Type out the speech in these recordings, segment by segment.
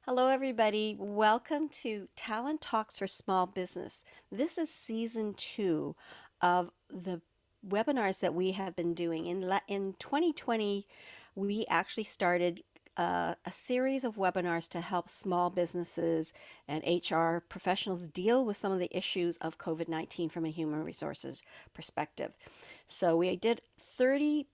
Hello, everybody. Welcome to Talent Talks for Small Business. This is season two of the webinars that we have been doing. In 2020, we actually started a series of webinars to help small businesses and HR professionals deal with some of the issues of COVID-19 from a human resources perspective. So we did 30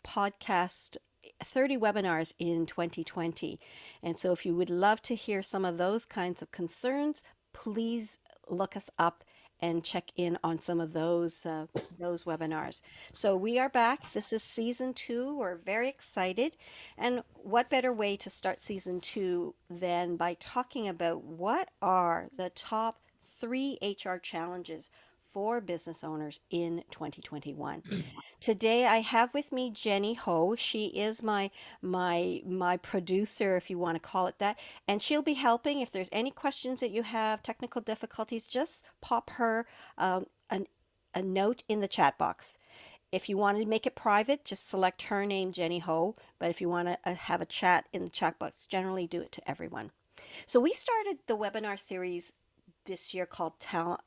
webinars in 2020. And so if you would love to hear some of those kinds of concerns, please look us up and check in on some of those webinars. So we are back. This is season two. We're very excited. And what better way to start season two than by talking about what are the top three HR challenges for business owners in 2021. Today I have with me Jenny Ho. She is my producer, if you want to call it that, and she'll be helping. If there's any questions that you have, technical difficulties, just pop her a note in the chat box. If you want to make it private, just select her name, Jenny Ho. But if you want to have a chat in the chat box, generally do it to everyone. So we started the webinar series this year called Talent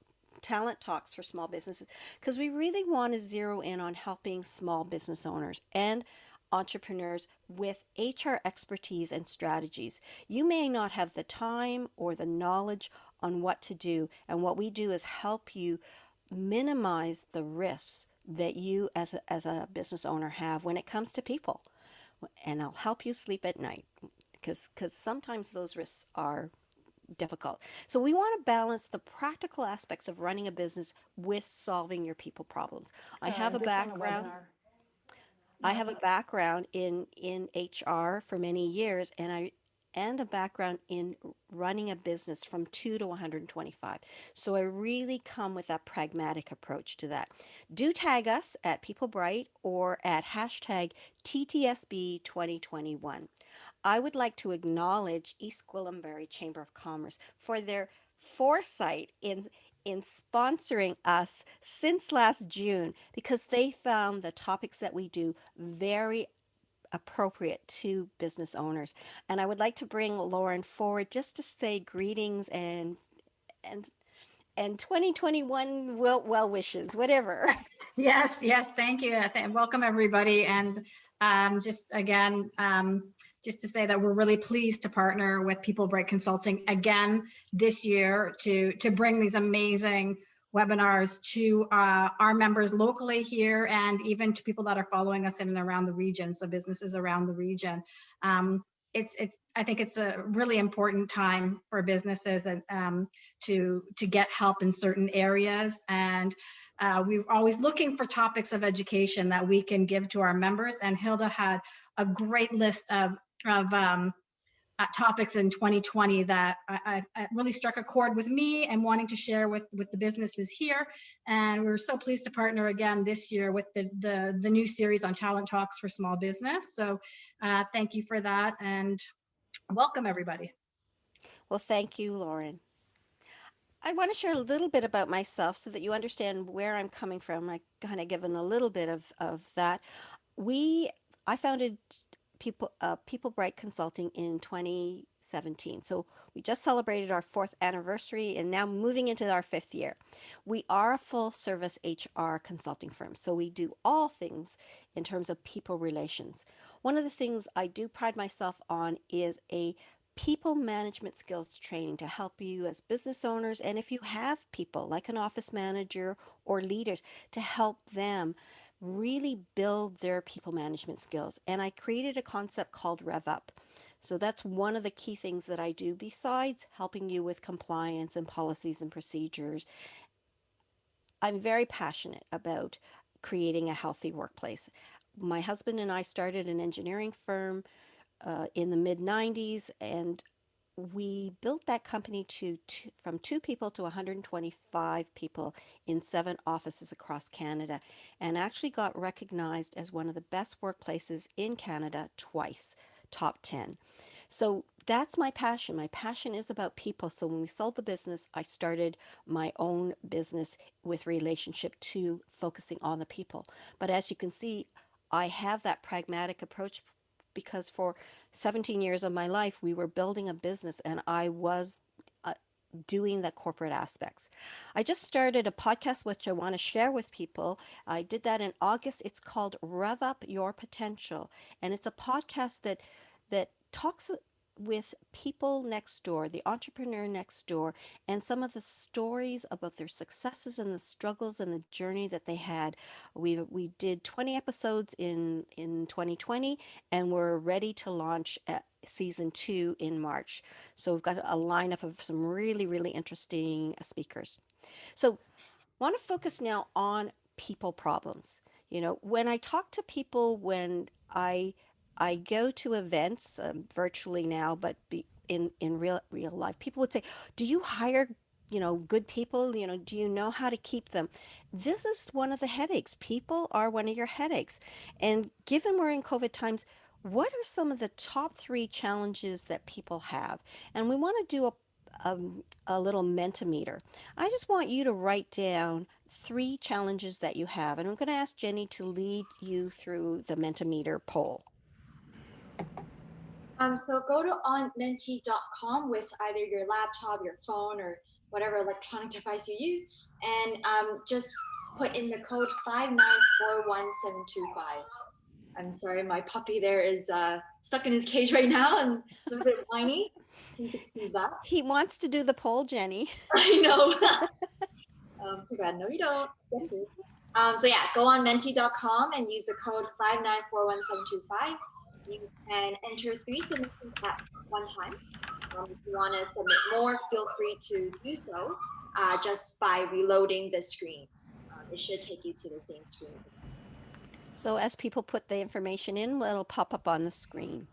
Talks for Small Businesses because we really want to zero in on helping small business owners and entrepreneurs with HR expertise and strategies. You may not have the time or the knowledge on what to do, and what we do is help you minimize the risks that you as a business owner have when it comes to people. And I'll help you sleep at night because sometimes those risks are difficult. So we want to balance the practical aspects of running a business with solving your people problems. I have a This on a background. webinar. I have a background in HR for many years, and a background in running a business from 2 to 125. So I really come with that pragmatic approach to that. Do tag us at PeopleBright or at hashtag TTSB 2021. I would like to acknowledge East Gwillimbury Chamber of Commerce for their foresight in sponsoring us since last June because they found the topics that we do very appropriate to business owners. And I would like to bring Lauren forward just to say greetings and and 2021 well wishes, whatever. Yes, yes, thank you. Welcome everybody. And just again, just to say that we're really pleased to partner with People Bright Consulting again this year to bring these amazing webinars to our members locally here and even to people that are following us in and around the region, so businesses around the region. Um, I think it's a really important time for businesses and to get help in certain areas, and we're always looking for topics of education that we can give to our members. And Hilda had a great list of topics in 2020 that I really struck a chord with me and wanting to share with the businesses here. And we're so pleased to partner again this year with the new series on Talent Talks for Small Business. So thank you for that, and welcome everybody. Well, thank you, Lauren. I want to share a little bit about myself so that you understand where I'm coming from. I kind of given a little bit of that. We I founded People Bright Consulting in 2017. So we just celebrated our fourth anniversary and now moving into our fifth year. We are a full service HR consulting firm. So we do all things in terms of people relations. One of the things I do pride myself on is a people management skills training to help you as business owners, and if you have people like an office manager or leaders, to help them really build their people management skills. And I created a concept called Rev Up. So that's one of the key things that I do besides helping you with compliance and policies and procedures. I'm very passionate about creating a healthy workplace. My husband and I started an engineering firm in the mid 90s, and we built that company from 2 people to 125 people in 7 offices across Canada, and actually got recognized as one of the best workplaces in Canada twice, top 10. So that's my passion. My passion is about people. So when we sold the business, I started my own business with relationship to focusing on the people. But as you can see, I have that pragmatic approach because for 17 years of my life, we were building a business and I was uh, doing the corporate aspects. I just started a podcast which I want to share with people. I did that in August. It's called Rev Up Your Potential, and it's a podcast that talks with people next door, the entrepreneur next door, and some of the stories about their successes and the struggles and the journey that they had. We did 20 episodes in 2020, and we're ready to launch season 2 in March. So we've got a lineup of some really, really interesting speakers. So want to focus now on people problems. You know, when I talk to people, when I go to events virtually now, but in real life, people would say, "Do you hire, good people? Do you know how to keep them?" This is one of the headaches. People are one of your headaches, and given we're in COVID times, what are some of the top 3 challenges that people have? And we want to do a little mentimeter. I just want you to write down 3 challenges that you have. And I'm going to ask Jenny to lead you through the Mentimeter poll. So go to onmenti.com with either your laptop, your phone, or whatever electronic device you use, and just put in the code 5941725. I'm sorry, my puppy there is stuck in his cage right now and a little bit whiny. You can excuse that. He wants to do the poll, Jenny. I know. Too bad. No, you don't. Get to. So yeah, go on menti.com and use the code 5941725. You can enter 3 submissions at one time. If you want to submit more, feel free to do so just by reloading the screen. It should take you to the same screen. So as people put the information in, it'll pop up on the screen.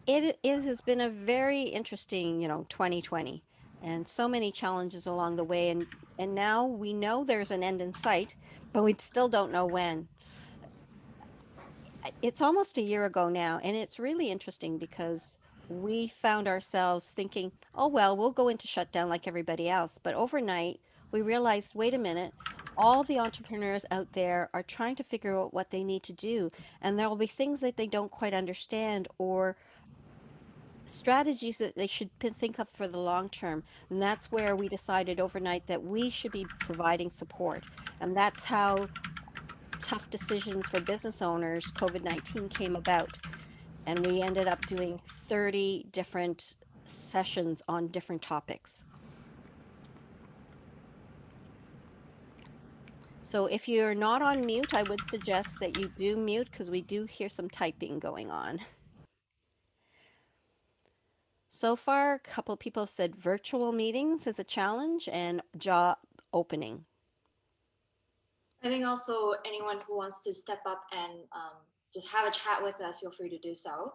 It has been a very interesting, 2020, and so many challenges along the way. And now we know there's an end in sight, but we still don't know when. It's almost a year ago now, and it's really interesting because we found ourselves thinking, oh, well, we'll go into shutdown like everybody else. But overnight, we realized, wait a minute, all the entrepreneurs out there are trying to figure out what they need to do. And there will be things that they don't quite understand or strategies that they should think of for the long term. And that's where we decided overnight that we should be providing support. And that's how tough decisions for business owners, COVID-19 came about. And we ended up doing 30 different sessions on different topics. So if you're not on mute, I would suggest that you do mute because we do hear some typing going on. So far, a couple of people have said virtual meetings is a challenge and job opening. I think also anyone who wants to step up and just have a chat with us, feel free to do so.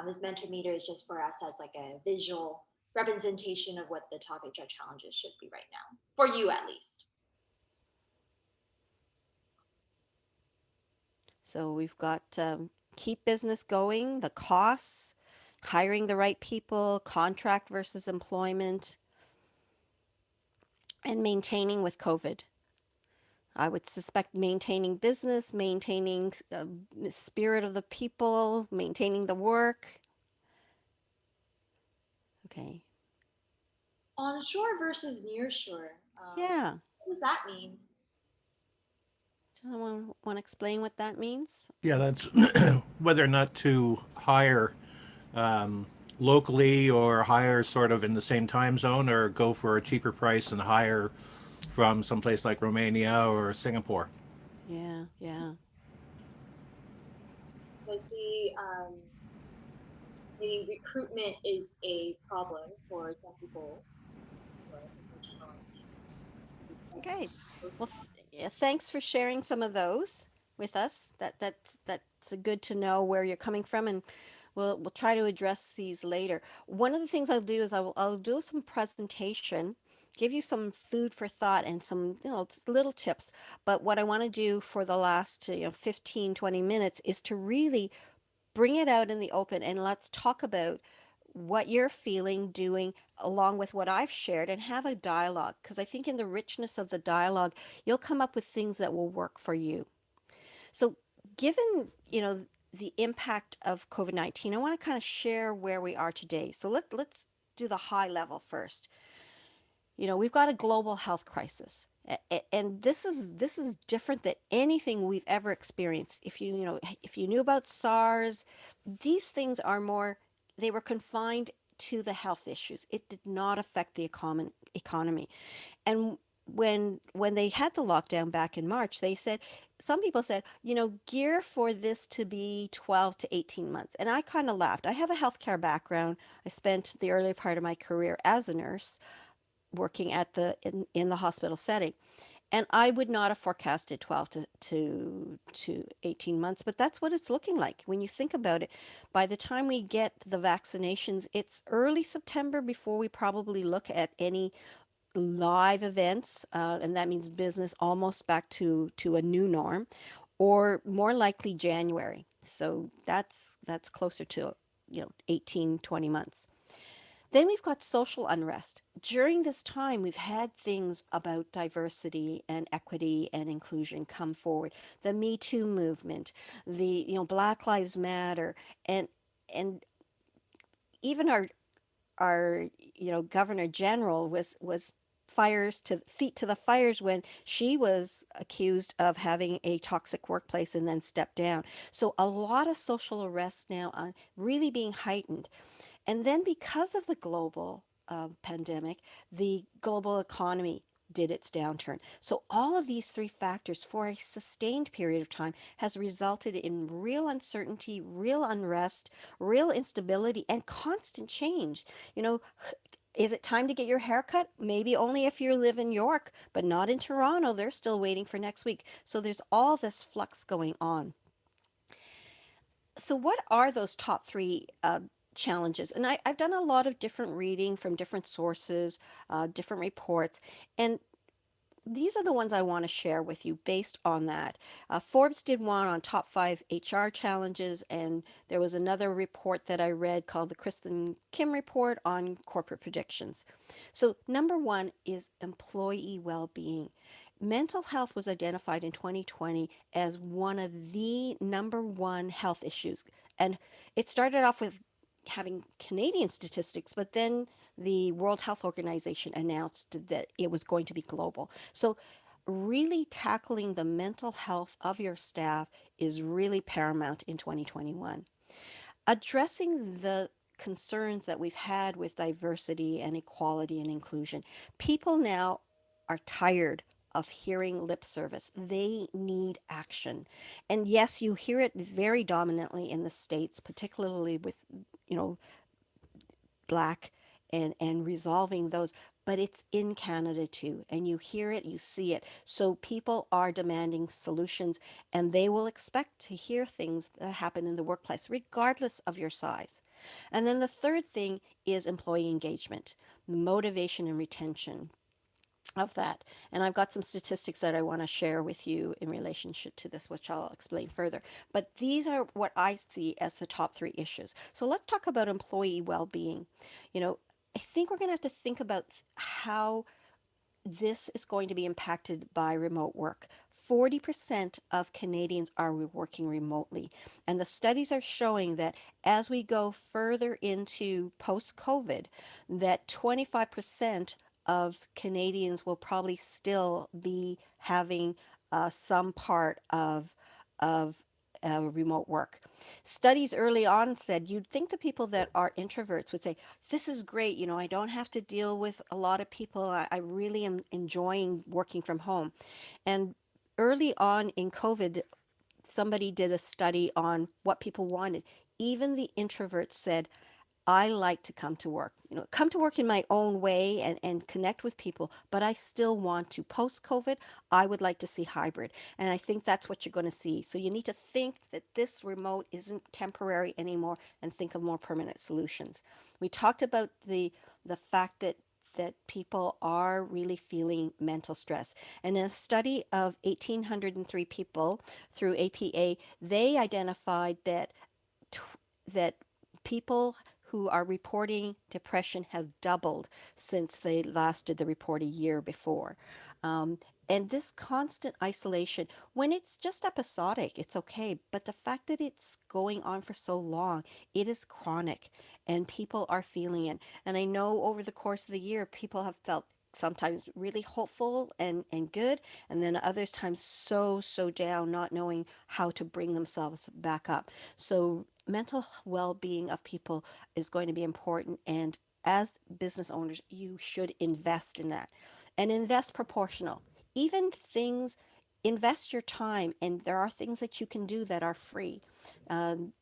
This mentor meter is just for us as like a visual representation of what the top HR challenges should be right now, for you at least. So we've got keep business going, the costs, hiring the right people, contract versus employment, and maintaining with COVID. I would suspect maintaining business, maintaining spirit of the people, maintaining the work. Okay. Onshore versus nearshore. Yeah. What does that mean? Does someone want to explain what that means? Yeah, that's whether or not to hire um, locally or hire sort of in the same time zone or go for a cheaper price and hire from someplace like Romania or Singapore. Yeah, yeah. I see maybe recruitment is a problem for some people. Okay. Well, yeah, thanks for sharing some of those with us. That's good to know where you're coming from, and we'll try to address these later. One of the things I'll do is I'll do some presentation, give you some food for thought and some, little tips. But what I want to do for the last, 15, 20 minutes is to really bring it out in the open and let's talk about what you're feeling, doing, along with what I've shared, and have a dialogue. Because I think in the richness of the dialogue, you'll come up with things that will work for you. So, given, the impact of COVID-19, I want to kind of share where we are today. So let's do the high level first. We've got a global health crisis. And this is different than anything we've ever experienced. If you knew about SARS, these things are more, they were confined to the health issues. It did not affect the economy. And when they had the lockdown back in March, they said, some people said, gear for this to be 12 to 18 months. And I kind of laughed. I have a healthcare background. I spent the early part of my career as a nurse working in the hospital setting. And I would not have forecasted 12 to 18 months, but that's what it's looking like. When you think about it, by the time we get the vaccinations, it's early September before we probably look at any live events, and that means business almost back to a new norm, or more likely January. So that's closer to 18, 20 months. Then we've got social unrest. During this time, we've had things about diversity and equity and inclusion come forward. The Me Too movement, the Black Lives Matter, and and even our Governor General was fires to feet to the fires when she was accused of having a toxic workplace and then stepped down. So a lot of social arrests now are really being heightened. And then because of the global pandemic, the global economy did its downturn. So all of these three factors for a sustained period of time has resulted in real uncertainty, real unrest, real instability, and constant change. You know, is it time to get your hair cut? Maybe only if you live in York, but not in Toronto. They're still waiting for next week. So there's all this flux going on. So what are those top three challenges? And I've done a lot of different reading from different sources, different reports, and these are the ones I want to share with you based on that. Forbes did one on top five HR challenges, and there was another report that I read called the Kristen Kim report on corporate predictions. So, number one is employee well being. Mental health was identified in 2020 as one of the number one health issues. And it started off with having Canadian statistics, but then the World Health Organization announced that it was going to be global. So, really tackling the mental health of your staff is really paramount in 2021. Addressing the concerns that we've had with diversity and equality and inclusion. People now are tired of hearing lip service. They need action. And yes, you hear it very dominantly in the States, particularly with, you know, black and resolving those, but it's in Canada too, and you hear it, you see it. So people are demanding solutions, and they will expect to hear things that happen in the workplace regardless of your size. And then the third thing is employee engagement, motivation and retention of that. And I've got some statistics that I want to share with you in relationship to this, which I'll explain further. But these are what I see as the top three issues. So let's talk about employee well-being. You know, I think we're going to have to think about how this is going to be impacted by remote work. 40% of Canadians are working remotely. And the studies are showing that as we go further into post-COVID, that 25% of Canadians will probably still be having some part of remote work. Studies early on said you'd think the people that are introverts would say, this is great, I don't have to deal with a lot of people. I really am enjoying working from home. And early on in COVID, somebody did a study on what people wanted. Even the introverts said, I like to come to work, come to work in my own way and connect with people, but I still want to. Post COVID, I would like to see hybrid. And I think that's what you're going to see. So you need to think that this remote isn't temporary anymore and think of more permanent solutions. We talked about the fact that people are really feeling mental stress. And in a study of 1,803 people through APA, they identified that people who are reporting depression have doubled since they last did the report a year before. And this constant isolation, when it's just episodic, it's okay. But the fact that it's going on for so long, it is chronic and people are feeling it. And I know over the course of the year, people have felt sometimes really hopeful and good, and then others times so down, not knowing how to bring themselves back up. So mental well-being of people is going to be important. And as business owners, you should invest in that and invest proportional. Even things, invest your time, and there are things that you can do that are free. Um,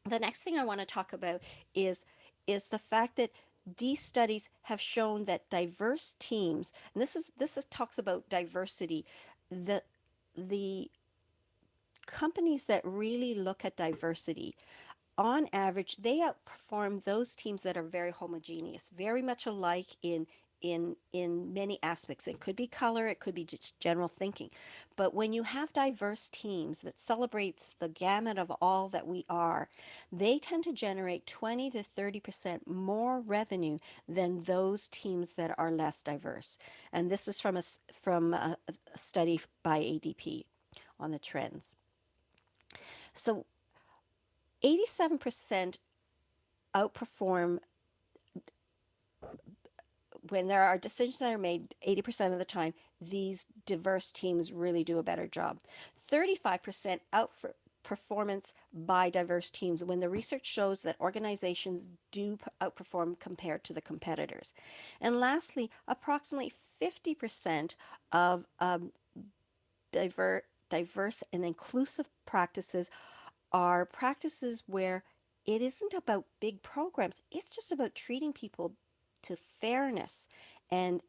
the next thing I want to talk about is the fact that these studies have shown that diverse teams, and this is talks about diversity, the the companies that really look at diversity, on average, they outperform those teams that are very homogeneous, very much alike in many aspects. It could be color, it could be just general thinking. But when you have diverse teams that celebrates the gamut of all that we are, they tend to generate 20 to 30% more revenue than those teams that are less diverse. And this is from a study by ADP on the trends. So 87% outperform when there are decisions that are made 80% of the time. These diverse teams really do a better job. 35% outperformance by diverse teams when the research shows that organizations do outperform compared to the competitors. And lastly, approximately 50% of diverse and inclusive practices are practices where it isn't about big programs. It's just about treating people to fairness and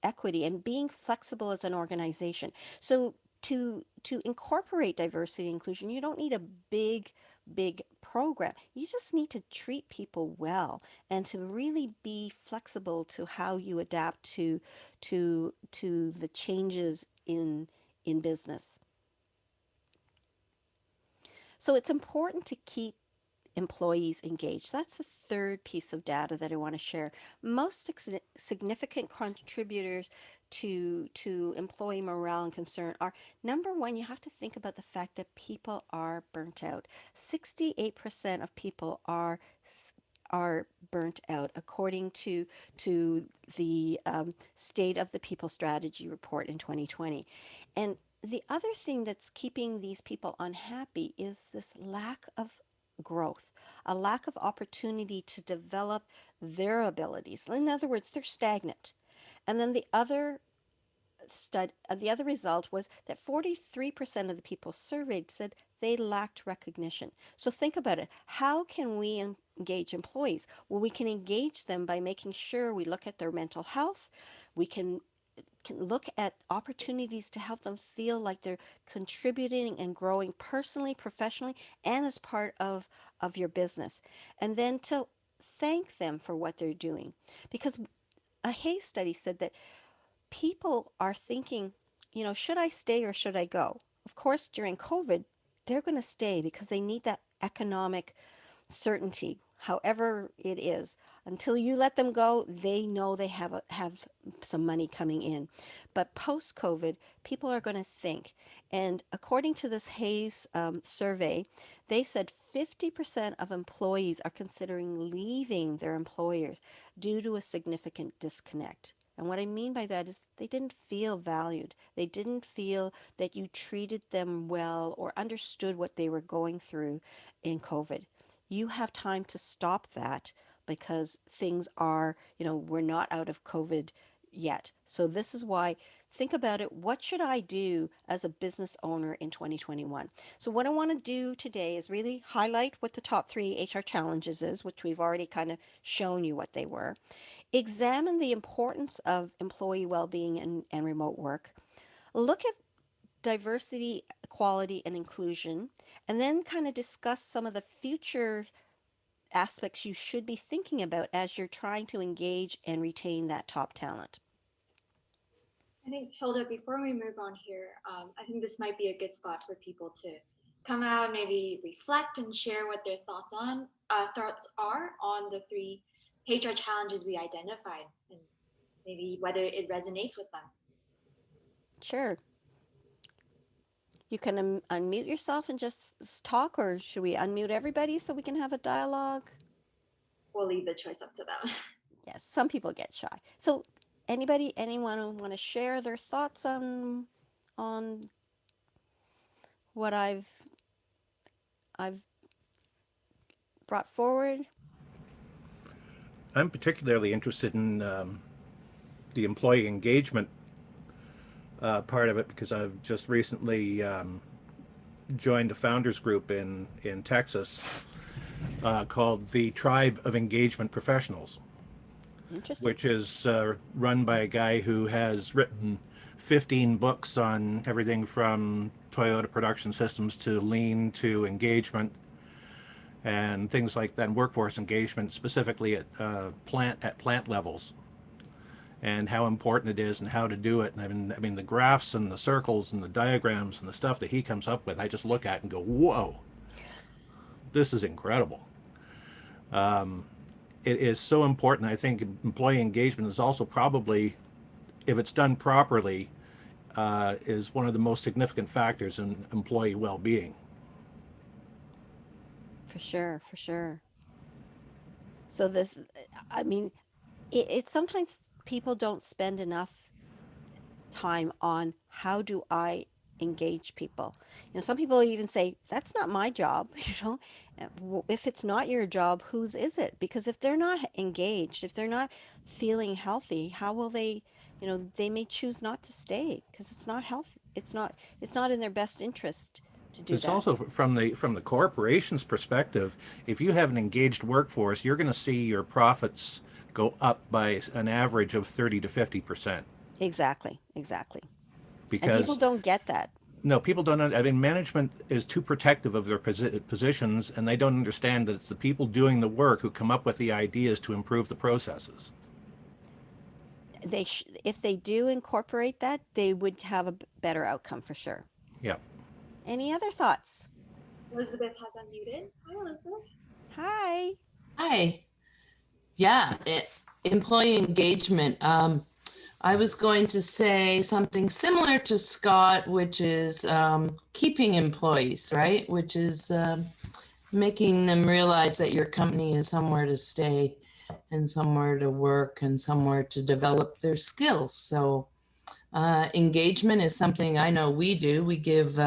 equity and being flexible as an organization. So to incorporate diversity and inclusion, you don't need a big program. You just need to treat people well and to really be flexible to how you adapt to the changes in business. So it's important to keep employees engaged. That's the third piece of data that I want to share. Most significant contributors to employee morale and concern are, number one, you have to think about the fact that people are burnt out. 68% of people are burnt out, according to the State of the People Strategy report in 2020. And the other thing that's keeping these people unhappy is this lack of growth, a lack of opportunity to develop their abilities. In other words, they're stagnant. And then the other result was that 43% of the people surveyed said they lacked recognition. So think about it. How can we engage employees? Well, we can engage them by making sure we look at their mental health. We can look at opportunities to help them feel like they're contributing and growing personally, professionally, and as part of your business. And then to thank them for what they're doing. Because a Hayes study said that people are thinking, should I stay or should I go? Of course, during COVID, they're going to stay because they need that economic certainty, however it is. Until you let them go, they know they have some money coming in. But post COVID, people are going to think. And according to this Hayes survey, they said 50% of employees are considering leaving their employers due to a significant disconnect. And what I mean by that is they didn't feel valued. They didn't feel that you treated them well or understood what they were going through in COVID. You have time to stop that because things are, we're not out of COVID yet. So this is why, think about it. What should I do as a business owner in 2021? So what I want to do today is really highlight what the top 3 HR challenges is, which we've already kind of shown you what they were. Examine the importance of employee well-being and remote work. Look at diversity, equality, and inclusion, and then kind of discuss some of the future aspects you should be thinking about as you're trying to engage and retain that top talent. I think, Hilda, before we move on here, I think this might be a good spot for people to come out, maybe reflect and share what their thoughts are on the 3 HR challenges we identified, and maybe whether it resonates with them. Sure. You can unmute yourself and just talk, or should we unmute everybody so we can have a dialogue? We'll leave the choice up to them. Yes, some people get shy. So, anyone want to share their thoughts on what I've brought forward? I'm particularly interested in the employee engagement part of it because I've just recently joined a founders group in Texas called the Tribe of Engagement Professionals, Interesting. which is run by a guy who has written 15 books on everything from Toyota production systems to lean to engagement and things like that, and workforce engagement specifically at plant levels, and how important it is and how to do it. And I mean the graphs and the circles and the diagrams and the stuff that he comes up with, I just look at and go, whoa, this is incredible. It is so important. I think employee engagement is also probably, if it's done properly, is one of the most significant factors in employee well-being. For sure, for sure. So this, I mean, it sometimes people don't spend enough time on how do I engage people. Some people even say that's not my job. If it's not your job, whose is it? Because if they're not engaged, if they're not feeling healthy, how will they, they may choose not to stay because it's not healthy. It's not in their best interest to do It's that. also from the corporation's perspective. If you have an engaged workforce, you're going to see your profits go up by an average of 30 to 50%. Exactly, exactly. And people Because don't get that. no, people don't. I mean, management is too protective of their positions, and they don't understand that it's the people doing the work who come up with the ideas to improve the processes. If they do incorporate that, they would have a better outcome for sure. Yeah. Any other thoughts? Elizabeth has unmuted. Hi, Elizabeth. Hi. Hi. Yeah, employee engagement. I was going to say something similar to Scott, which is keeping employees, right? Which is making them realize that your company is somewhere to stay and somewhere to work and somewhere to develop their skills. So engagement is something I know we do. We give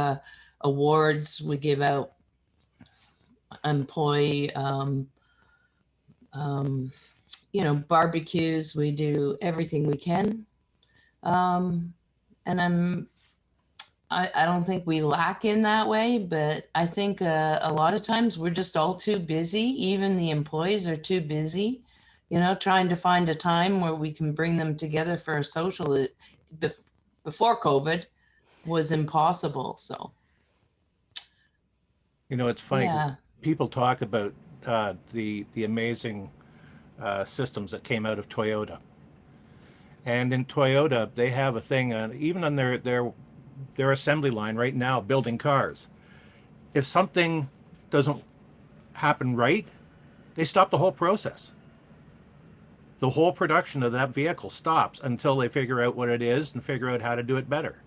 awards, we give out employee barbecues, we do everything we can. And I don't think we lack in that way, but I think a lot of times we're just all too busy. Even the employees are too busy, trying to find a time where we can bring them together for a social before COVID was impossible. So, It's funny. yeah. People talk about the amazing systems that came out of Toyota. And in Toyota, they have a thing, even on their assembly line right now, building cars. If something doesn't happen right, they stop the whole process. The whole production of that vehicle stops until they figure out what it is and figure out how to do it better.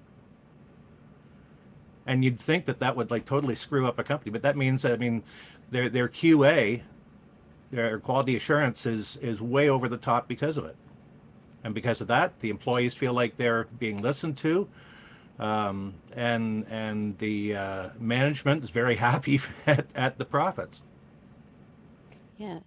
And you'd think that would like totally screw up a company, but that means, I mean, their QA, their quality assurance is way over the top because of it. And because of that, the employees feel like they're being listened to, and the management is very happy at the profits. Yeah.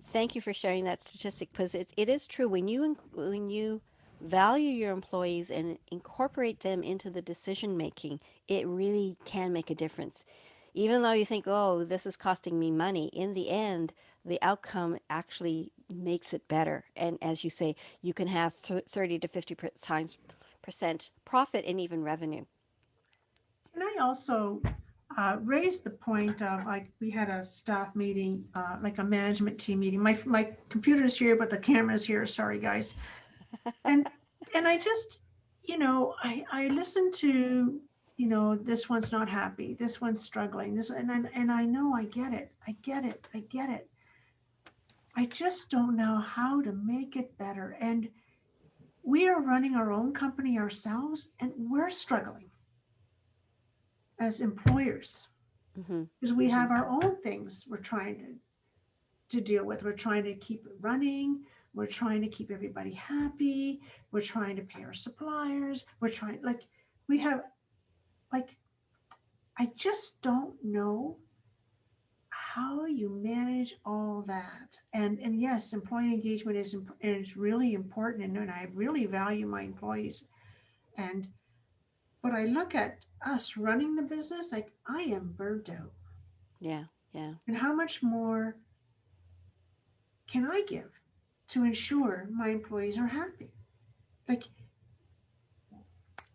Thank you for sharing that statistic because it is true when you value your employees and incorporate them into the decision making, it really can make a difference. Even though you think, oh, this is costing me money, in the end, the outcome actually makes it better. And as you say, you can have 30 to 50 times percent profit and even revenue. Can I also raise the point of, like, we had a staff meeting, like a management team meeting. My computer's here, but the camera's here. Sorry, guys. And I just, I listened to, this one's not happy. This one's struggling. And I know I get it. I get it. I just don't know how to make it better. And we are running our own company ourselves and we're struggling as employers Mm-hmm. because we have our own things we're trying to deal with. We're trying to keep it running. We're trying to keep everybody happy. We're trying to pay our suppliers. We're trying, like, we have, like, I just don't know how you manage all that. And yes, employee engagement is really important, and I really value my employees. And but I look at us running the business, like I am burnt out. Yeah. Yeah. And how much more can I give to ensure my employees are happy? Like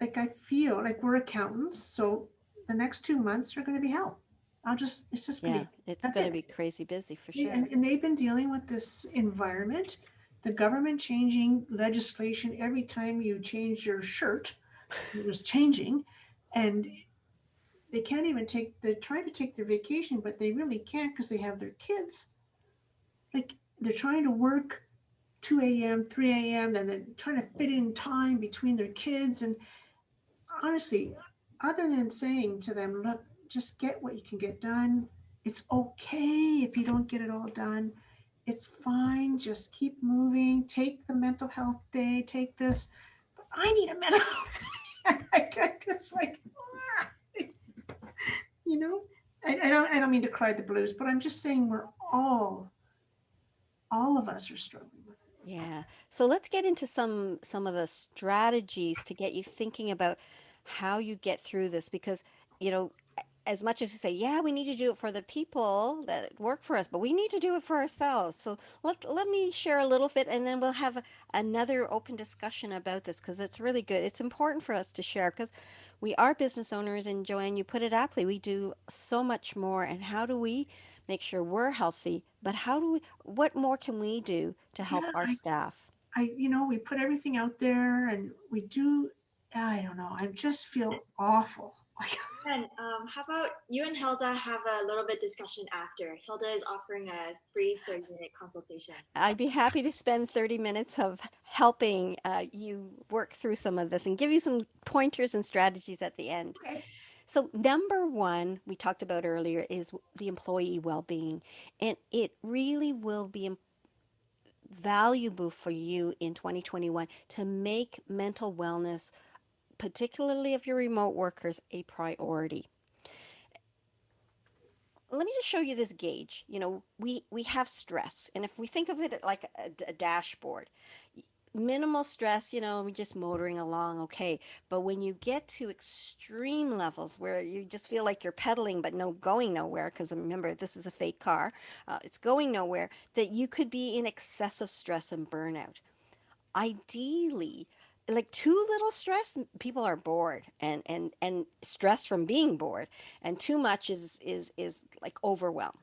I feel like we're accountants, so the next 2 months are going to be hell. It's just going to Yeah. be, It's that's going to it. be crazy busy for sure. And they've been dealing with this environment, the government changing legislation every time you change your shirt. It was changing, and they can't even they're trying to take their vacation, but they really can't because they have their kids. Like they're trying to work 2 a.m., 3 a.m., and then trying to fit in time between their kids. And honestly, other than saying to them, look, just get what you can get done. It's okay if you don't get it all done. It's fine. Just keep moving. Take the mental health day. Take this. But I need a mental health day. I get this like, you know, I don't mean to cry the blues, but I'm just saying all of us are struggling with it. Yeah. So let's get into some of the strategies to get you thinking about how you get through this because, you know, as much as you say, yeah, we need to do it for the people that work for us, but we need to do it for ourselves. So let me share a little bit and then we'll have another open discussion about this because it's really good. It's important for us to share because we are business owners and Joanne, you put it aptly. We do so much more. And how do we make sure we're healthy? But what more can we do to help Yeah, our staff? we put everything out there and we do, I don't know, I just feel awful. And how about you and Hilda have a little bit discussion after? Hilda is offering a free 30-minute consultation. I'd be happy to spend 30 minutes of helping you work through some of this and give you some pointers and strategies at the end. Okay. So, number one, we talked about earlier, is the employee well being. And it really will be valuable for you in 2021 to make mental wellness, particularly if you're remote workers, a priority. Let me just show you this gauge. You know, we have stress, and if we think of it like a dashboard, minimal stress, you know, we're just motoring along, okay. But when you get to extreme levels where you just feel like you're pedaling but no going nowhere, because remember this is a fake car, it's going nowhere, that you could be in excessive stress and burnout. Ideally, like too little stress, people are bored and stress from being bored, and too much is like overwhelm.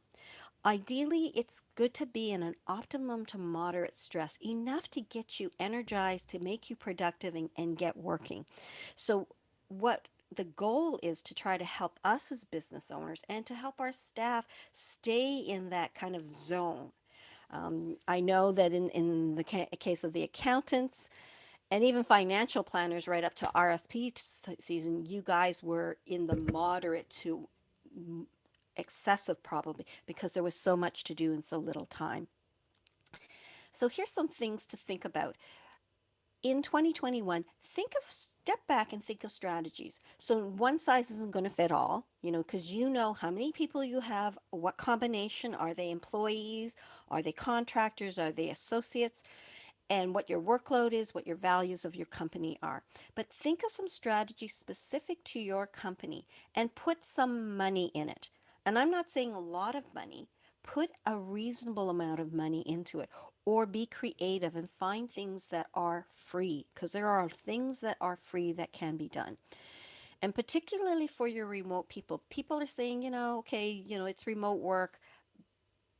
Ideally, it's good to be in an optimum to moderate stress, enough to get you energized, to make you productive and get working. So, what the goal is to try to help us as business owners and to help our staff stay in that kind of zone. I know that in the case of the accountants and even financial planners right up to RSP season, you guys were in the moderate to excessive probably because there was so much to do in so little time. So here's some things to think about. In 2021, step back and think of strategies. So one size isn't going to fit all, you know, because you know how many people you have, what combination, are they employees, are they contractors, are they associates, and what your workload is, what your values of your company are. But think of some strategies specific to your company and put some money in it. And I'm not saying a lot of money. Put a reasonable amount of money into it or be creative and find things that are free because there are things that are free that can be done. And particularly for your remote people, people are saying, you know, okay, you know, it's remote work,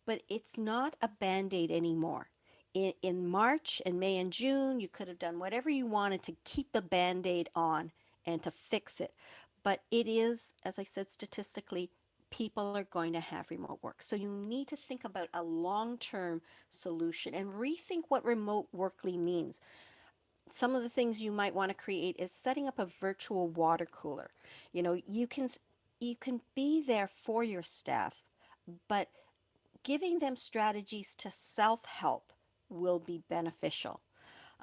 but it's not a band-aid anymore. In March and May and June, you could have done whatever you wanted to keep the band-aid on and to fix it. But it is, as I said, statistically, people are going to have remote work. So you need to think about a long-term solution and rethink what remote workly means. some of the things you might want to create is setting up a virtual water cooler. You know, you can be there for your staff, but giving them strategies to self-help will be beneficial.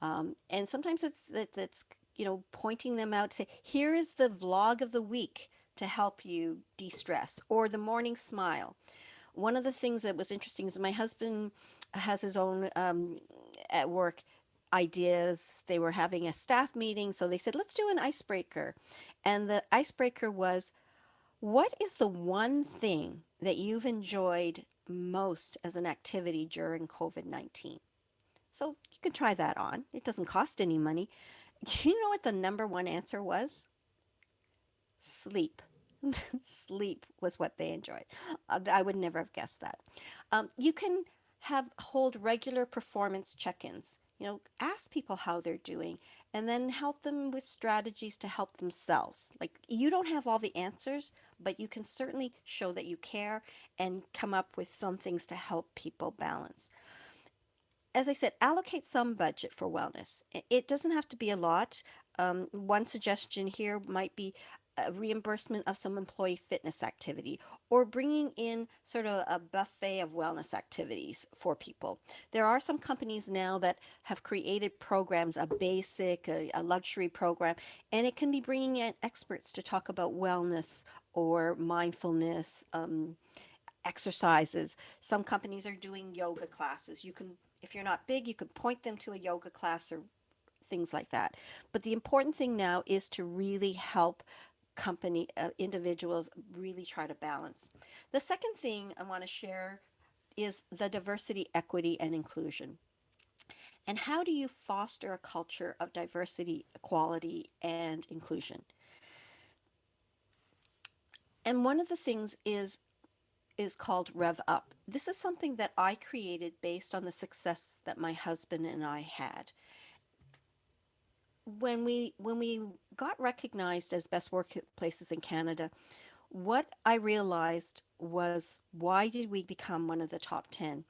And sometimes it's you know, pointing them out, say, here is the vlog of the week to help you de-stress, or the morning smile. One of the things that was interesting is my husband has his own at work ideas. They were having a staff meeting, so they said, let's do an icebreaker. And the icebreaker was, what is the one thing that you've enjoyed most as an activity during COVID-19? So you can try that on. It doesn't cost any money. You know what the number one answer was? Sleep. Sleep was what they enjoyed. I would never have guessed that. You can have hold regular performance check-ins. You know, ask people how they're doing and then help them with strategies to help themselves. Like, you don't have all the answers, but you can certainly show that you care and come up with some things to help people balance. As I said, allocate some budget for wellness. It doesn't have to be a lot. One suggestion here might be a reimbursement of some employee fitness activity, or bringing in sort of a buffet of wellness activities for people. There are some companies now that have created programs, a basic, a luxury program, and it can be bringing in experts to talk about wellness or mindfulness, exercises. Some companies are doing yoga classes. You can, if you're not big, you could point them to a yoga class or things like that. But the important thing now is to really help individuals really try to balance. The second thing I want to share is the diversity, equity, and inclusion. And how do you foster a culture of diversity, equality, and inclusion? And one of the things is called Rev Up. This is something that I created based on the success that my husband and I had. When we got recognized as best workplaces in Canada, what I realized was, why did we become one of the top 10?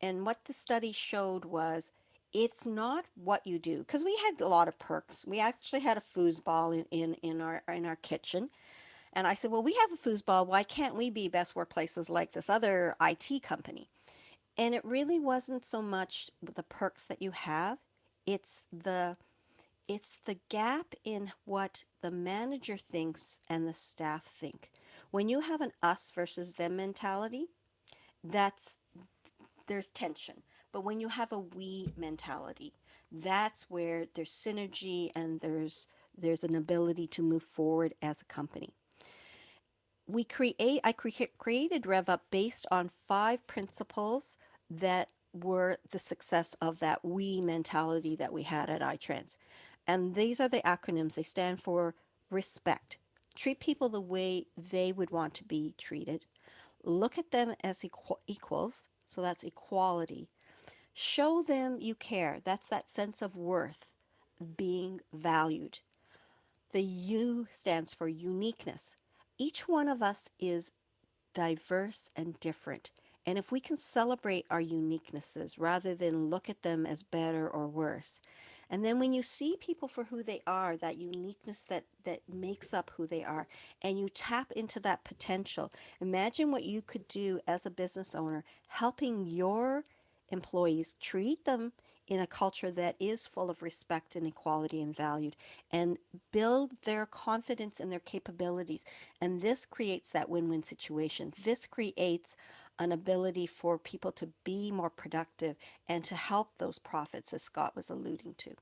And what the study showed was, it's not what you do, because we had a lot of perks. We actually had a foosball in our kitchen. And I said, well, we have a foosball. Why can't we be best workplaces like this other IT company? And it really wasn't so much the perks that you have. It's the gap in what the manager thinks and the staff think. When you have an us versus them mentality, that's there's tension. But when you have a we mentality, that's where there's synergy and there's an ability to move forward as a company. Created Rev Up based on 5 principles that were the success of that we mentality that we had at iTrans. And these are the acronyms. They stand for respect. Treat people the way they would want to be treated. Look at them as equals. So that's equality. Show them you care. That's that sense of worth, being valued. The U stands for uniqueness. Each one of us is diverse and different. And if we can celebrate our uniquenesses rather than look at them as better or worse, and then when you see people for who they are, that uniqueness that makes up who they are, and you tap into that potential, imagine what you could do as a business owner, helping your employees, treat them in a culture that is full of respect and equality and valued, and build their confidence in their capabilities. And this creates that win-win situation. This creates an ability for people to be more productive and to help those profits, as Scott was alluding to.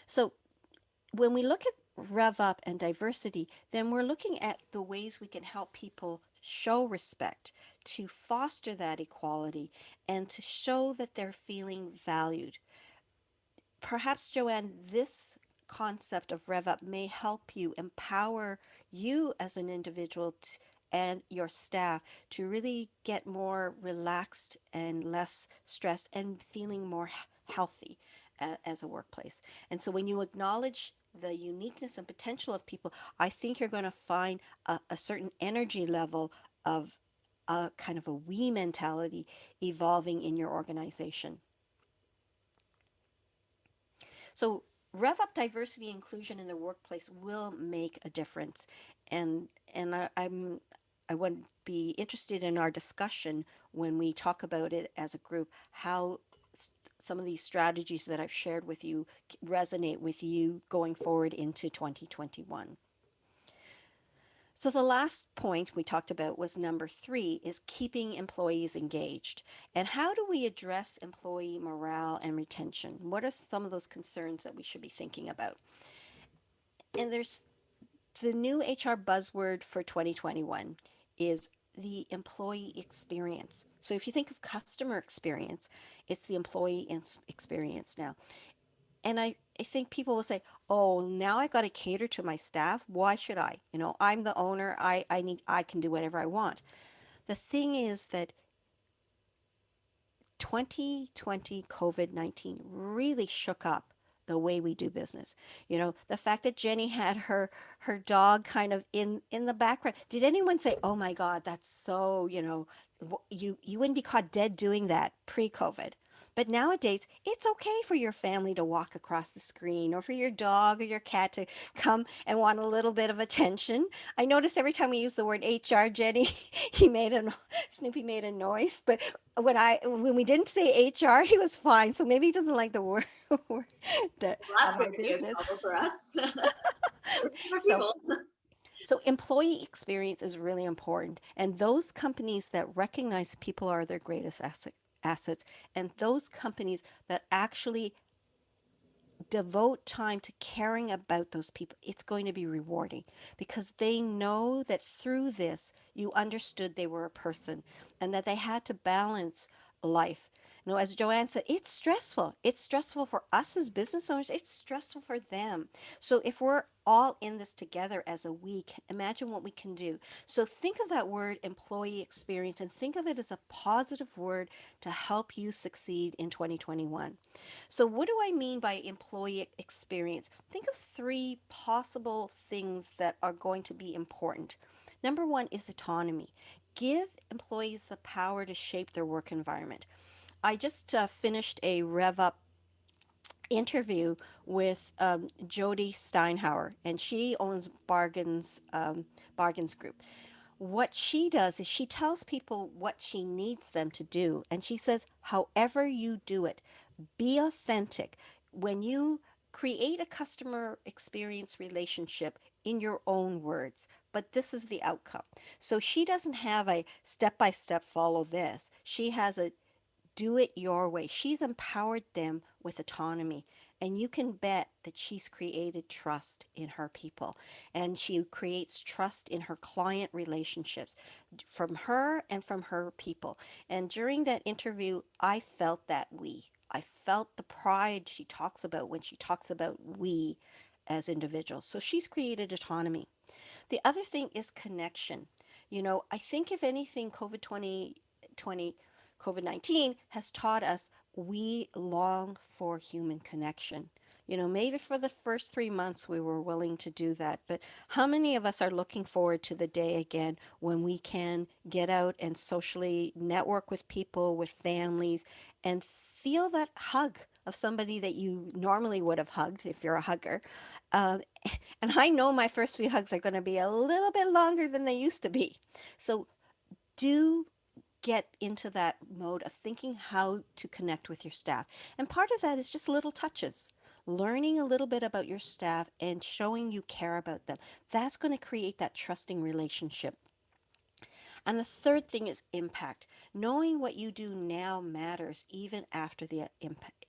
So when we look at Rev Up and diversity, then we're looking at the ways we can help people show respect, to foster that equality, and to show that they're feeling valued. Perhaps, Joanne, this concept of Rev Up may help you empower you as an individual and your staff to really get more relaxed and less stressed and feeling more healthy as a workplace. And so when you acknowledge the uniqueness and potential of people, I think you're going to find a certain energy level of a kind of a we mentality evolving in your organization. So rev up diversity and inclusion in the workplace will make a difference. And I would be interested in our discussion when we talk about it as a group, how some of these strategies that I've shared with you resonate with you going forward into 2021. So the last point we talked about was number 3 is keeping employees engaged. And how do we address employee morale and retention? What are some of those concerns that we should be thinking about? And there's the new HR buzzword for 2021 is the employee experience. So if you think of customer experience, it's the employee experience now. And I think people will say, oh, now I got to cater to my staff. Why should I? I'm the owner. I can do whatever I want. The thing is that 2020 COVID-19 really shook up the way we do business. The fact that Jenny had her dog kind of in the background. Did anyone say, "Oh my God, that's so," you wouldn't be caught dead doing that pre-COVID. But nowadays, it's okay for your family to walk across the screen or for your dog or your cat to come and want a little bit of attention. I notice every time we use the word HR, Jenny, he made a Snoopy made a noise, but when we didn't say HR, he was fine. So maybe he doesn't like the word, the, Well, that's of going our to be a business. trouble for us. For So people. so employee experience is really important, and those companies that recognize people are their greatest assets, and those companies that actually devote time to caring about those people, it's going to be rewarding because they know that through this, you understood they were a person and that they had to balance life. As Joanne said, it's stressful. It's stressful for us as business owners. It's stressful for them. So if we're all in this together as a week, imagine what we can do. So think of that word employee experience and think of it as a positive word to help you succeed in 2021. So, what do I mean by employee experience? Think of 3 possible things that are going to be important. Number 1 is autonomy. Give employees the power to shape their work environment. I just finished a Rev Up interview with Jody Steinhauer, and she owns Bargains Group. What she does is she tells people what she needs them to do, and she says, however you do it, be authentic. When you create a customer experience relationship in your own words, but this is the outcome. So she doesn't have a step by step follow this. She has a do it your way. She's empowered them with autonomy. And you can bet that she's created trust in her people. And she creates trust in her client relationships from her and from her people. And during that interview, I felt that we. I felt the pride she talks about when she talks about we as individuals. So she's created autonomy. The other thing is connection. I think if anything, COVID-19 has taught us we long for human connection. Maybe for the first 3 months we were willing to do that, but how many of us are looking forward to the day again when we can get out and socially network with people, with families, and feel that hug of somebody that you normally would have hugged if you're a hugger? Um, and I know my first few hugs are going to be a little bit longer than they used to be. So do get into that mode of thinking how to connect with your staff. And part of that is just little touches. Learning a little bit about your staff and showing you care about them. That's going to create that trusting relationship. And the third thing is impact. Knowing what you do now matters even after the impact,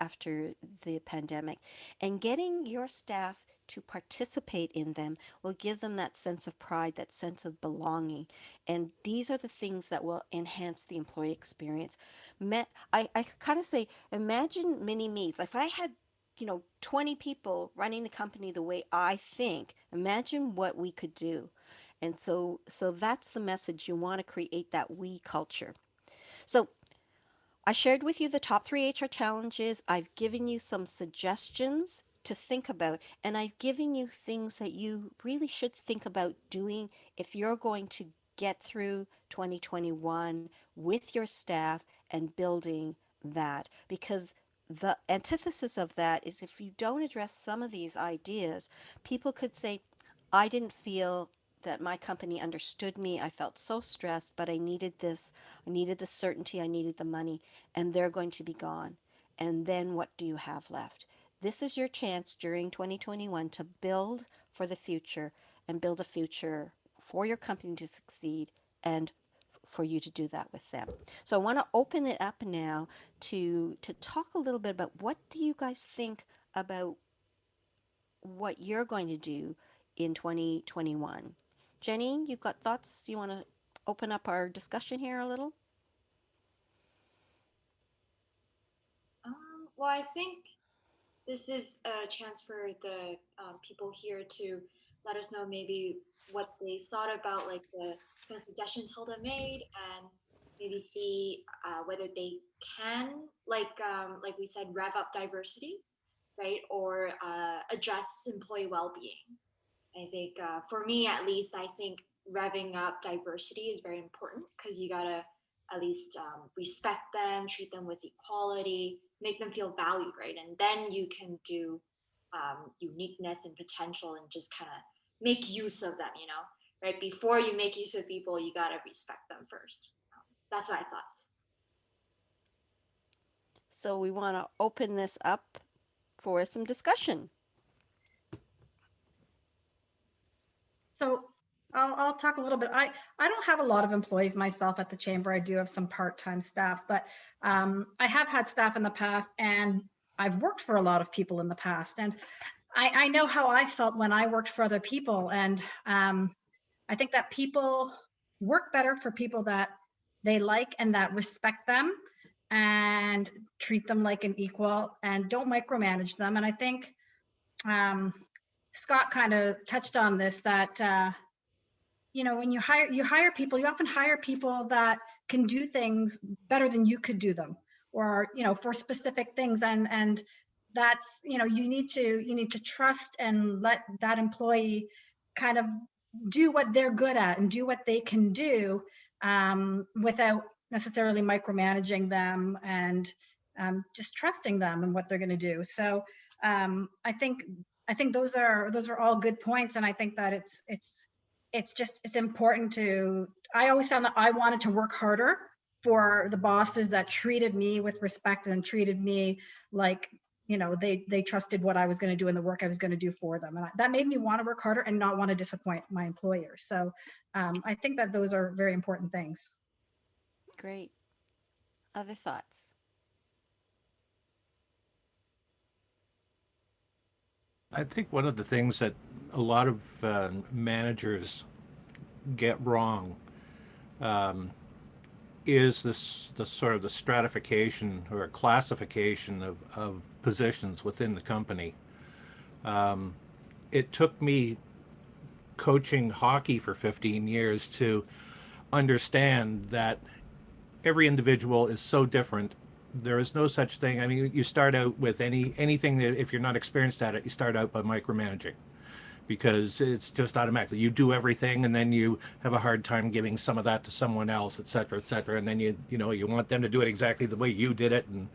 after the pandemic, and getting your staff to participate in them will give them that sense of pride, that sense of belonging. And these are the things that will enhance the employee experience. I kind of say, imagine mini me. If I had 20 people running the company the way I think, imagine what we could do. And so that's the message. You want to create that we culture. So I shared with you the top 3 HR challenges. I've given you some suggestions to think about, and I've given you things that you really should think about doing if you're going to get through 2021 with your staff and building that, because the antithesis of that is if you don't address some of these ideas, people could say, I didn't feel that my company understood me. I felt so stressed, but I needed this. I needed the certainty. I needed the money, and they're going to be gone. And then what do you have left? This is your chance during 2021 to build for the future and build a future for your company to succeed and for you to do that with them. So I want to open it up now to talk a little bit about what do you guys think about what you're going to do in 2021. Jenny, you've got thoughts? You want to open up our discussion here a little? Well, I think this is a chance for the people here to let us know maybe what they thought about like the kind of suggestions Hilda made, and maybe see whether they can like we said, rev up diversity, right, or address employee well-being. I think for me, at least, I think revving up diversity is very important because you gotta at least respect them, treat them with equality, make them feel valued, right? And then you can do uniqueness and potential and just kind of make use of them, right? Before you make use of people, you gotta respect them first. That's what I thought. So we want to open this up for some discussion. So I'll talk a little bit. I don't have a lot of employees myself at the chamber. I do have some part-time staff, but I have had staff in the past, and I've worked for a lot of people in the past. And I know how I felt when I worked for other people. And I think that people work better for people that they like and that respect them and treat them like an equal and don't micromanage them. And I think Scott kind of touched on this, that when you hire people, you often hire people that can do things better than you could do them, or for specific things. And that's, you need to trust and let that employee kind of do what they're good at and do what they can do, without necessarily micromanaging them, and just trusting them and what they're going to do. So I think those are all good points, and I think that it's important to. I always found that I wanted to work harder for the bosses that treated me with respect and treated me like they trusted what I was going to do and the work I was going to do for them, and that made me want to work harder and not want to disappoint my employers. So I think that those are very important things. Great. Other thoughts? I think one of the things that a lot of managers get wrong is the sort of the stratification or classification of positions within the company. It took me coaching hockey for 15 years to understand that every individual is so different. There is no such thing. I mean, you start out with anything that if you're not experienced at it, you start out by micromanaging because it's just automatically you do everything, and then you have a hard time giving some of that to someone else, et cetera, et cetera. And then you want them to do it exactly the way you did it and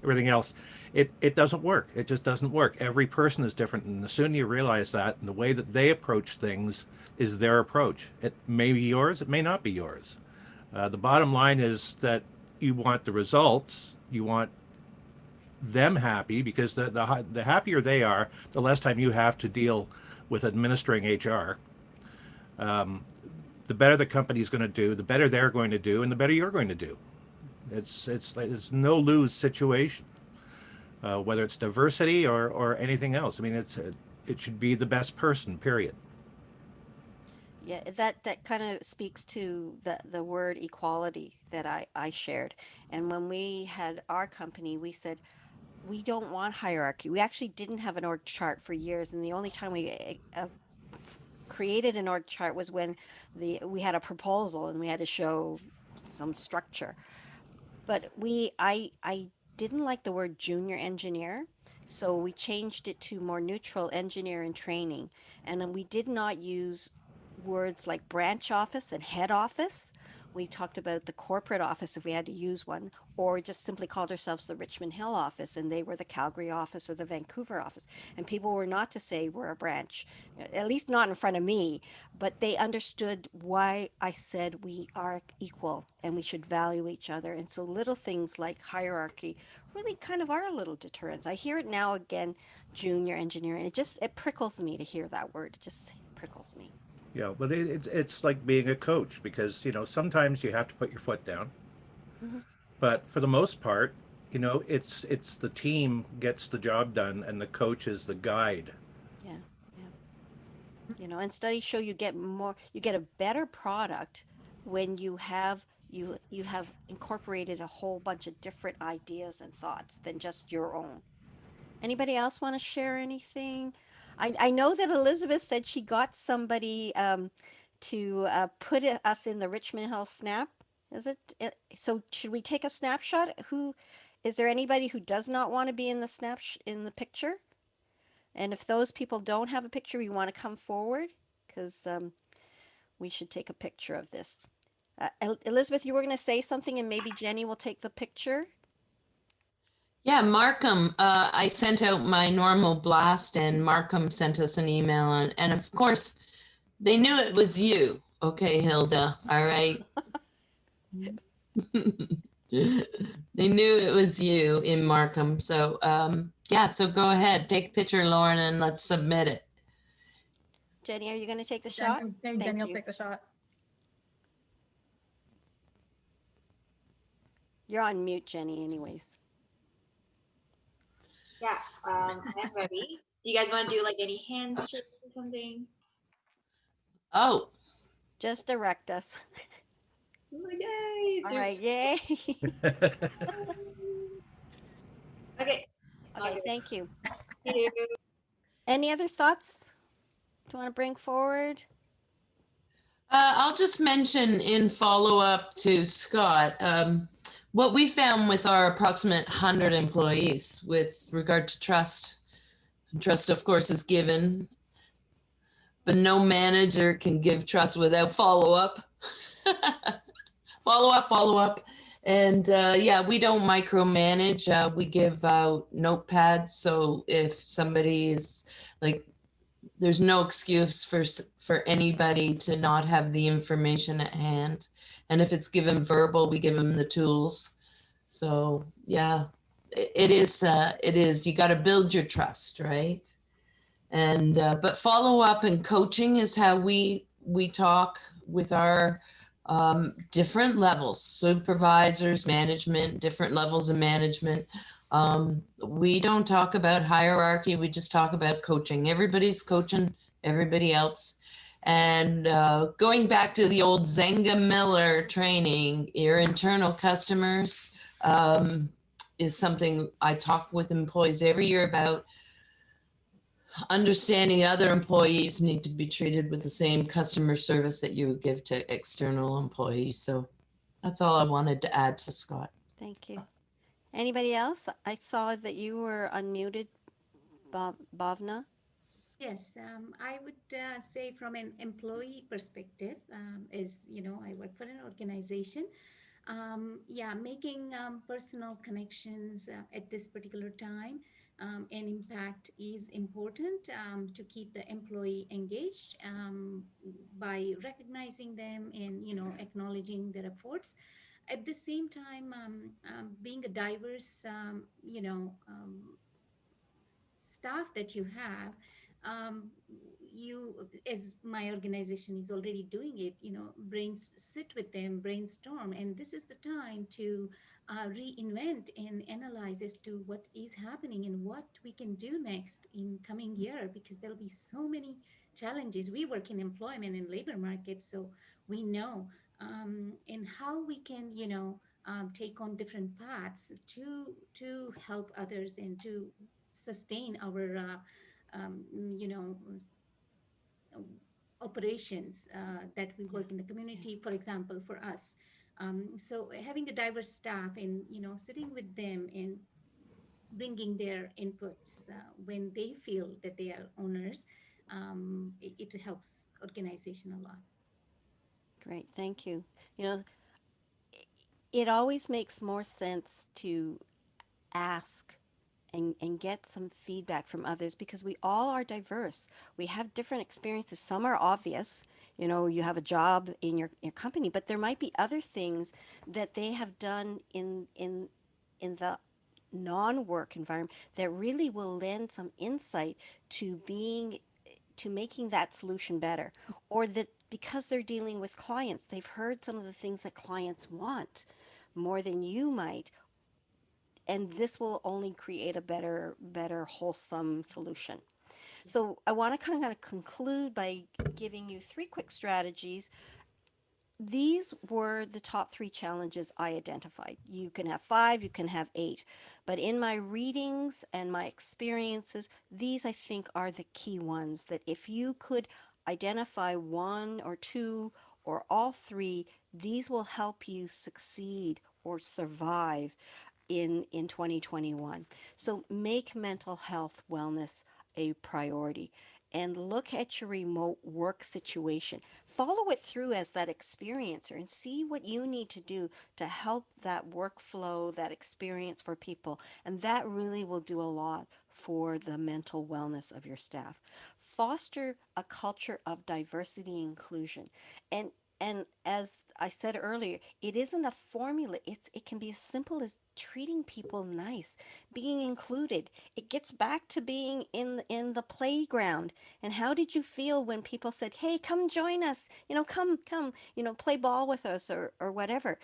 everything else. It doesn't work. It just doesn't work. Every person is different, and the sooner you realize that, and the way that they approach things is their approach. It may be yours. It may not be yours. The bottom line is that you want the results. You want them happy, because the happier they are, the less time you have to deal with administering HR. The better the company's going to do, the better they're going to do, and the better you're going to do. It's no lose situation, whether it's diversity or anything else. I mean, it should be the best person. Period. Yeah, that kind of speaks to the word equality that I shared. And when we had our company, we said we don't want hierarchy. We actually didn't have an org chart for years, and the only time we created an org chart was when we had a proposal and we had to show some structure. But I didn't like the word junior engineer, so we changed it to more neutral engineer in training. And then we did not use words like branch office and head office. we talked about the corporate office if we had to use one, or just simply called ourselves the Richmond Hill office and they were the Calgary office or the Vancouver office. And people were not to say we're a branch, at least not in front of me, but they understood why I said we are equal and we should value each other. And so little things like hierarchy really kind of are little deterrents. I hear it now again, junior engineer, and it prickles me to hear that word. It just prickles me. Yeah, but it's like being a coach because, sometimes you have to put your foot down. Hmm. But for the most part, it's the team gets the job done and the coach is the guide. Yeah, yeah. And studies show you get a better product when you have incorporated a whole bunch of different ideas and thoughts than just your own. Anybody else want to share anything? I know that Elizabeth said she got somebody to put us in the Richmond Hill Snap. Is it? So should we take a snapshot? Who is there anybody who does not want to be in the in the picture? And if those people don't have a picture, you want to come forward because we should take a picture of this. Elizabeth, you were going to say something, and maybe Jenny will take the picture. Yeah, Markham, I sent out my normal blast and Markham sent us an email and of course they knew it was you. Okay, Hilda, all right. They knew it was you in Markham. So yeah, so go ahead, take a picture, Lauren, and let's submit it. Jenny, are you going to take the shot? Maybe Thank Jenny will you. take the shot. You're on mute, Jenny, anyways. Yeah, I am ready. Do you guys want to do like any handshakes or something? Oh, Just direct us. Oh, yay! All right, yay. Okay. Okay, thank you. Thank you. Any other thoughts do you want to bring forward? I'll just mention in follow up to Scott, what we found with our approximate 100 employees with regard to trust. Trust, of course, is given, but no manager can give trust without follow up. Follow up. And yeah, we don't micromanage. We give out notepads. So if somebody is like, there's no excuse for anybody to not have the information at hand. And if it's given verbal, we give them the tools. So yeah, it is, you got to build your trust, right? And but follow up and coaching is how we talk with our different levels, supervisors, management, different levels of management. We don't talk about hierarchy, we just talk about coaching. Everybody's coaching everybody else. And going back to the old Zenga Miller training, your internal customers is something I talk with employees every year about. Understanding other employees need to be treated with the same customer service that you would give to external employees. So that's all I wanted to add to Scott. Thank you. Anybody else? I saw that you were unmuted, Bhavna. Yes, I would say from an employee perspective, I work for an organization. Yeah, making personal connections at this particular time and impact is important to keep the employee engaged by recognizing them and, acknowledging their efforts. At the same time, being a diverse, staff that you have, um, you as my organization is already doing it, brains sit with them, brainstorm, and this is the time to reinvent and analyze as to what is happening and what we can do next in coming year, because there'll be so many challenges. We work in employment and labor market, so we know and how we can take on different paths to help others and to sustain our you know operations that we work in the community, for example, for us. So having a diverse staff and sitting with them and bringing their inputs when they feel that they are owners, it helps organization a lot. Great, thank you. You know, it always makes more sense to ask and get some feedback from others because we all are diverse. We have different experiences. Some are obvious. You know, you have a job in your company, but there might be other things that they have done in the non-work environment that really will lend some insight to being to making that solution better, or that because they're dealing with clients, they've heard some of the things that clients want more than you might, and this will only create a better wholesome solution. So I want to kind of conclude by giving you three quick strategies. These were the top three challenges I identified. You can have five, you can have eight, but in my readings and my experiences, these I think are the key ones that if you could identify one or two or all three, these will help you succeed or survive in 2021. So make mental health wellness a priority and look at your remote work situation. Follow it through as that experiencer and see what you need to do to help that workflow, that experience for people. And that really will do a lot for the mental wellness of your staff. Foster a culture of diversity and inclusion. And and as I said earlier, it isn't a formula. It can be as simple as treating people nice, being included. It gets back to being in the playground. And how did you feel when people said, "Hey, come join us. You know, come, play ball with us or whatever."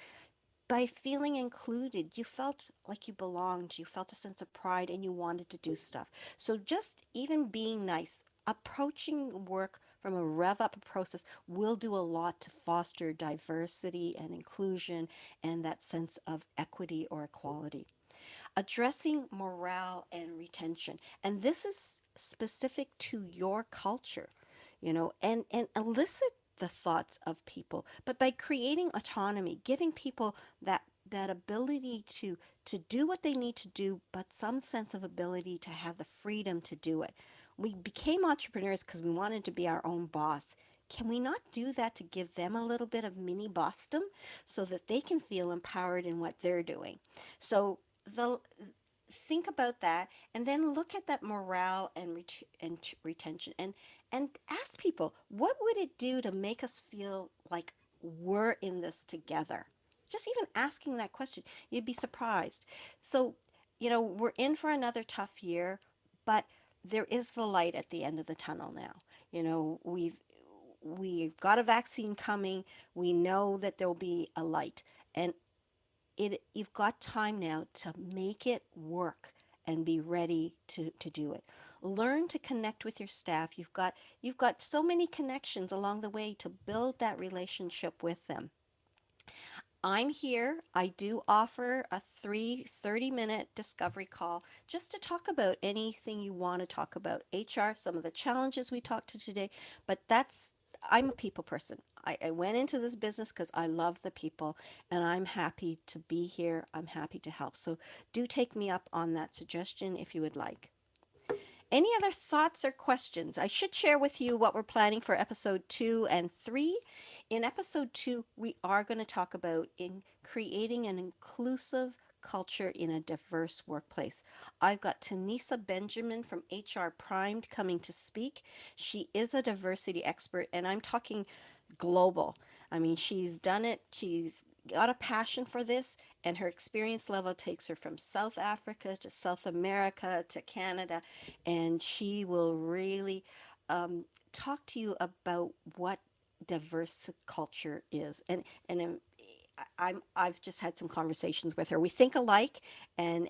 By feeling included, you felt like you belonged, you felt a sense of pride, and you wanted to do stuff. So just even being nice, approaching work from a rev up process will do a lot to foster diversity and inclusion and that sense of equity or equality. Addressing morale and retention. And this is specific to your culture, and elicit the thoughts of people. But by creating autonomy, giving people that ability to do what they need to do, but some sense of ability to have the freedom to do it. We became entrepreneurs because we wanted to be our own boss. Can we not do that to give them a little bit of mini bossdom so that they can feel empowered in what they're doing? So the think about that and then look at that morale and retention and ask people, what would it do to make us feel like we're in this together? Just even asking that question, you'd be surprised. So, we're in for another tough year, but there is the light at the end of the tunnel now. We've got a vaccine coming. We know that there'll be a light. And you've got time now to make it work and be ready to do it. Learn to connect with your staff. You've got so many connections along the way to build that relationship with them. I'm here. I do offer a 30-minute discovery call just to talk about anything you want to talk about. HR, some of the challenges we talked to today, but I'm a people person. I went into this business because I love the people and I'm happy to be here. I'm happy to help. So do take me up on that suggestion if you would like. Any other thoughts or questions? I should share with you what we're planning for episode 2 and 3. In episode 2, we are going to talk about in creating an inclusive culture in a diverse workplace. I've got Tanisa Benjamin from HR Primed coming to speak. She is a diversity expert, and I'm talking global. I mean, she's done it. She's got a passion for this, and her experience level takes her from South Africa to South America to Canada, and she will really talk to you about what diverse culture is. I've just had some conversations with her. We think alike, and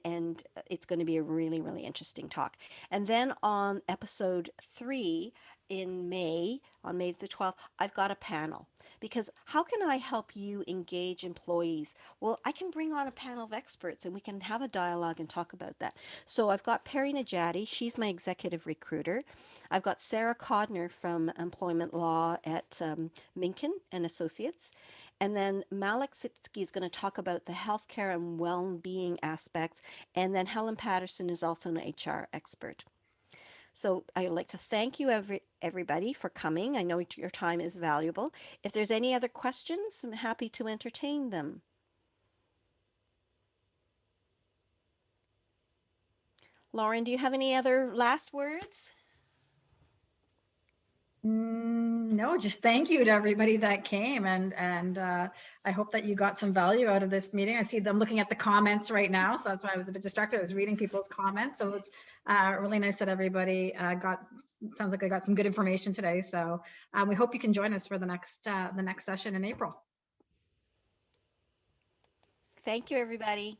it's going to be a really really interesting talk. And then on episode 3 in May, on May the 12th, I've got a panel because how can I help you engage employees? Well, I can bring on a panel of experts and we can have a dialogue and talk about that. So I've got Perry Najati, she's my executive recruiter. I've got Sarah Codner from Employment Law at Minkin and Associates. And then Malik Sitsky is going to talk about the healthcare and well-being aspects. And then Helen Patterson is also an HR expert. So I'd like to thank you everybody for coming. I know your time is valuable. If there's any other questions, I'm happy to entertain them. Lauren, do you have any other last words? No, just thank you to everybody that came, and I hope that you got some value out of this meeting. I see them looking at the comments right now, so that's why I was a bit distracted. I was reading people's comments, so it was really nice that everybody sounds like they got some good information today. So we hope you can join us for the next session in April. Thank you, everybody.